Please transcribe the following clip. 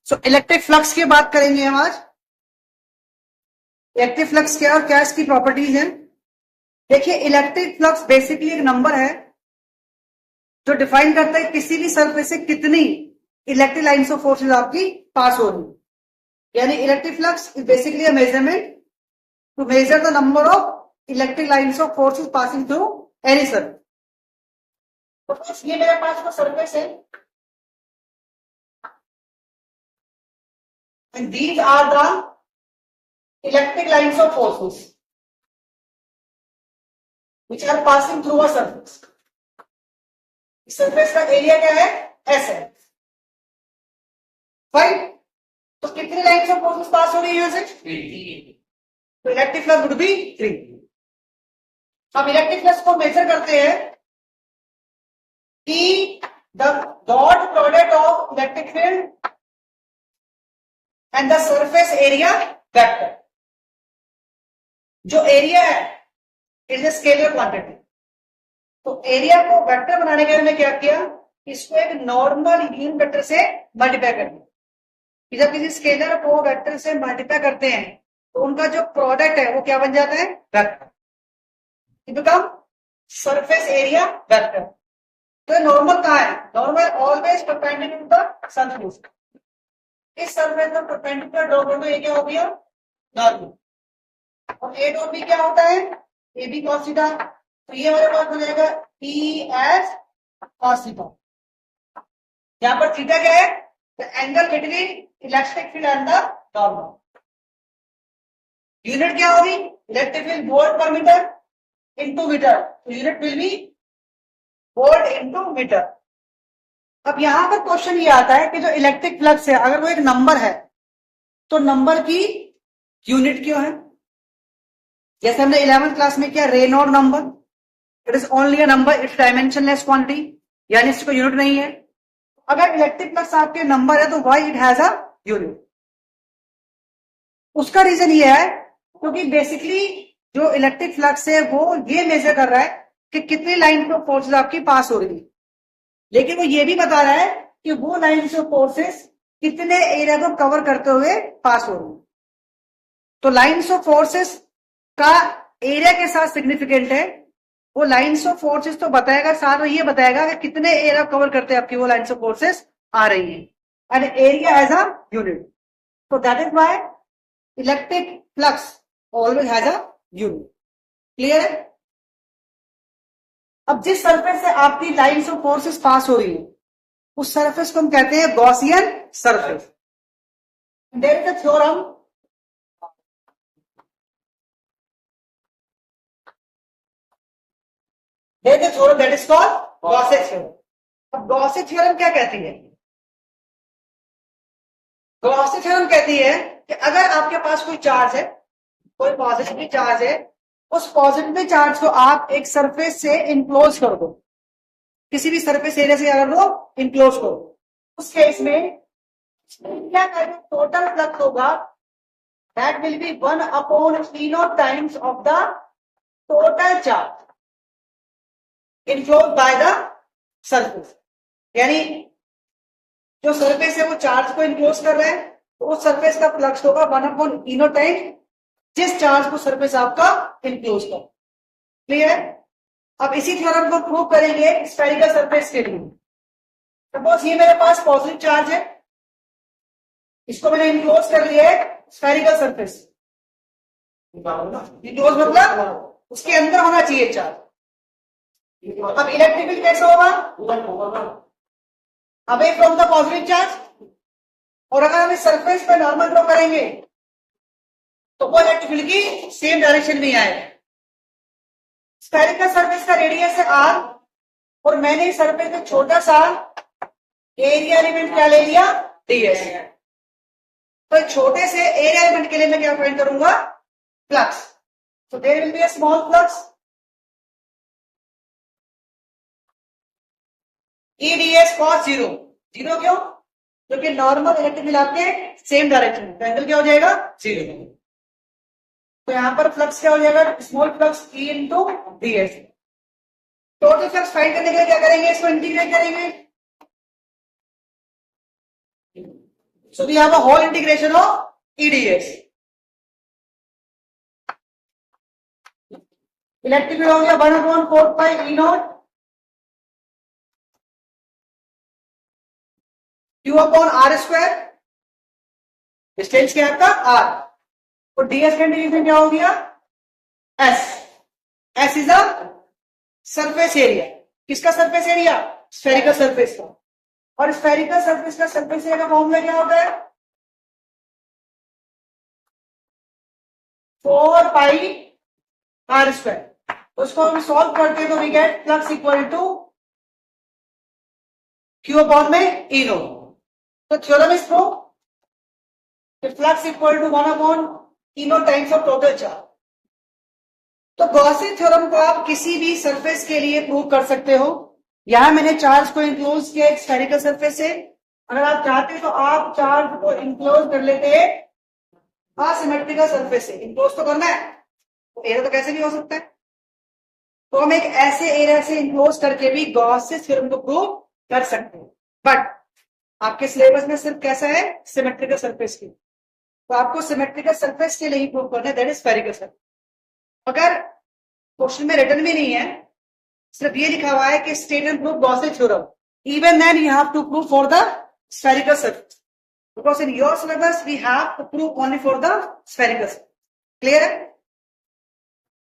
So electric flux की बात करेंगे हम आज। इलेक्ट्रिक फ्लक्स क्या और क्या इसकी प्रॉपर्टीज हैं। देखिए, इलेक्ट्रिक फ्लक्स बेसिकली एक नंबर है जो डिफाइन करता है किसी भी सरफेस से कितनी इलेक्ट्रिक लाइन्स ऑफ फोर्सेस आपकी पास हो रही। यानी electric flux is basically a measurement to measure the number of electric lines of forces passing through any surface. तो ये मेरे पास का सरफेस है and these are the electric lines of forces which are passing through a surface. इस surface का area क्या है? S है। फाइन। तो कितनी लाइन्स ऑफ फोर्सेस पास हो रही है यहाँ से? तो इलेक्ट्रिक फ्लक्स वुड बी 3। अब इलेक्ट्रिक फ्लक्स को मेजर करते हैं कि the dot product of electric field and the surface area vector. जो एरिया है it is a scalar quantity. तो एरिया को वेक्टर बनाने के लिए हमने क्या किया, इसको एक नॉर्मल यूनिट वेक्टर से मल्टीप्लाई कर दिया। जब किसी स्केलर को वेक्टर से मल्टीप्लाई करते हैं तो उनका जो प्रोडक्ट है वो क्या बन जाता है? Vector. It become surface area vector. तो नॉर्मल कहां है? Normal always perpendicular to the surface. इस सरफेस पर परपेंडिकुलर ड्रॉ कर दो, ये क्या हो गया? नॉर्मल। और ए डॉट बी क्या होता है? A B cos theta. तो ये हमारे पास हो जाएगा ई एस कॉस थीटा। यहां पर थीटा क्या है? The angle between electric field and the normal. Unit क्या होगी? Electric field volt per metre into metre. तो unit will be volt into metre. अब यहां पर क्वेश्चन ये आता है कि जो इलेक्ट्रिक फ्लक्स है अगर वो एक नंबर है तो नंबर की यूनिट क्यों है? जैसे हमने 11th क्लास में किया, रे not number, it is only a number, it's dimensionless quantity, यानी इसको यूनिट नहीं है। अगर इलेक्ट्रिक फ्लक्स आपके नंबर है तो why it has a unit? उसका रीजन ये है क्योंकि बेसिकली जो इलेक्ट्रिक फ्लक्स है वो ये मेजर कर रहा है कि कितनी लाइन ऑफ फोर्सेस आपकी पास हो रही है, लेकिन वो ये भी बता रहा है कि वो लाइन्स ऑफ फोर्सेस कितने एरिया को कवर करते हुए पास हो रही है। तो लाइन्स ऑफ फोर्सेस का एरिया के साथ सिग्निफिकेंट है। वो लाइन्स ऑफ फोर्सेस तो बताएगा, साथ में ये बताएगा कि कितने एरिया कवर करते हैं आपकी वो लाइन्स ऑफ फोर्सेस आ रही है, and area as a unit. तो that is why electric flux always has a unit. Clear है? अब जिस सरफेस से आपकी लाइन्स ऑफ फोर्सेस पास हो रही है उस सरफेस को हम कहते हैं Gaussian surface. There is a theorem that is called Gauss theorem. अब गॉसे थ्योरम क्या कहती है? गॉसे थ्योरम कहती है कि अगर आपके पास कोई चार्ज है, कोई पॉजिटिव चार्ज है, उस पॉजिटिव चार्ज को आप एक सरफेस से इनक्लोज कर दो, किसी भी सरफेस एरिया से अगर वो इनक्लोज करो, उस केस में क्या करें? टोटल फ्लक्स होगा that will be 1 upon E naught times of the total charge enclose by the surface. यानी जो सरफेस है वो चार्ज को इनक्लोज कर रहा है तो उस सरफेस का फ्लक्स होगा 1 अपॉन E naught टाइम्स जिस चार्ज को सरफेस आपका इनक्लोज कर। क्लियर? अब इसी थ्योरम को प्रूव करेंगे स्फेरिकल सरफेस के लिए। सपोज ये मेरे पास पॉजिटिव चार्ज है, इसको मैंने इनक्लोज कर लिया है स्फेरिकल सरफेस। इनक्लोज मतलब उसके अंदर होना चाहिए चार्ज। अब इलेक्ट्रिक फील्ड कैसा होगा? Away from the positive charge. और अगर हम इस सरफेस पे नॉर्मल ड्रॉ करेंगे तो वो इलेक्ट्रिक फील्ड की सेम डायरेक्शन में आएगा। स्फेरिकल सरफेस का रेडियस है r और मैंने इस सरफेस में छोटा सा एरिया एलिमेंट क्या ले लिया? ds। तो छोटे से एरिया एलिमेंट के लिए मैं क्या फाइंड करूंगा? फ्लक्स। तो there will be a small flux eds cos 0। 0 क्यों? क्योंकि नॉर्मल इलेक्ट्रिक फील्ड आपके सेम डायरेक्शन में, तो एंगल क्या हो जाएगा? 0। तो यहां पर फ्लक्स क्या हो जाएगा? Small flux E into ds। Total flux find करने के लिए क्या करेंगे? इसको इंटीग्रेट करेंगे। So we have a whole integration of EDS. Electric field हो गया 1/4 E नॉट Q/R², डिस्टेंस क्या है आपका R, और ds का इंटीग्रेशन क्या हो गया S. S is a surface area. किसका सरफेस एरिया? स्फेरिकल सरफेस का. और स्फेरिकल सरफेस का सरफेस एरिया का फॉर्मूला क्या होता है? 4πr². उसको हम सॉल्व करते हैं तो we get flux equal to Q/E naught. तो theorem is prove flux equal to 1/E naught times of total charge. तो गॉसी थ्योरम को आप किसी भी सरफेस के लिए प्रूव कर सकते हो. यहां मैंने चार्ज को इंक्लोज किया एक स्फेरिकल सरफेस से. अगर आप चाहते तो आप चार्ज को इंक्लोज कर लेते असिमेट्रिकल सरफेस से. इंक्लोज तो करना है, तो एरिया तो कैसे भी हो सकता है. तो हम एक ऐसे एरिया से इंक्लोज करके भी गॉसी थ्योरम को प्रूव कर सकते हैं. बट आपके सिलेबस में सिर्फ कैसा है? सिमेट्रिकल सरफेस की. तो आपको सिमेट्रिकल सरफेस के लिए ही प्रूव करना है, दैट इज स्फेरिकल सरफेस. अगर क्वेश्चन में रिटर्न भी नहीं है, सिर्फ ये लिखा हुआ है कि state and prove Gauss theorem, even then you have to prove for the spherical surface, because in your syllabus we have to prove only for the spherical surface. Clear है?